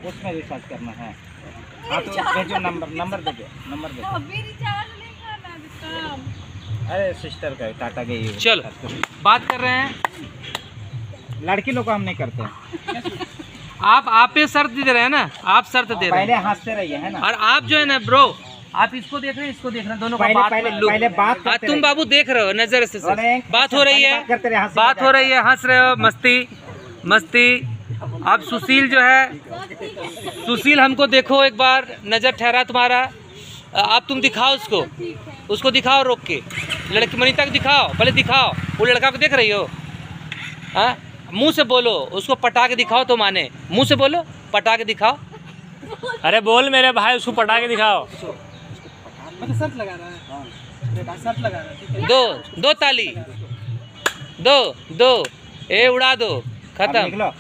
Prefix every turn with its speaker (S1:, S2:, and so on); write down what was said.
S1: उसमें रिचार्ज करना है। हाँ तो भेजो नंबर भेजो।
S2: अभी रिचार्ज नहीं करना दिक्कत।
S1: अरे सिस्टर का टाटा गई।
S3: चल बात कर रहे हैं,
S1: लड़की लोग को हम नहीं करते हैं।
S3: आप पे शर्त दे रहे हैं ना, आप शर्त दे रहे
S1: पहले
S3: हैं
S1: हंसते रहिए है ना।
S3: और आप जो है ना ब्रो, आप इसको देख रहे हैं, इसको देख रहे हैं, दोनों का बात
S1: पहले बात
S3: हाँ,
S1: करते
S3: तुम बाबू देख रहे हो नजर से बात हो रही है,
S1: करते रहे,
S3: बात हो रही है, हंस रहे हो, मस्ती। अब सुशील जो है, सुशील हमको देखो एक बार, नजर ठहरा तुम्हारा, आप तुम दिखाओ उसको दिखाओ रोक के, लड़की मनीता को दिखाओ, पहले दिखाओ, वो लड़का को देख रही हो, हाँ मुंह से बोलो, उसको पटा के दिखाओ तो माने, मुंह से बोलो पटा के दिखाओ।
S4: अरे बोल मेरे भाई, उसको पटा के दिखाओ।
S2: शर्त लगा रहा है, शर्त लगा रहा है।
S3: दो ताली, दो ए उड़ा दो, खत्म।
S1: निकलो।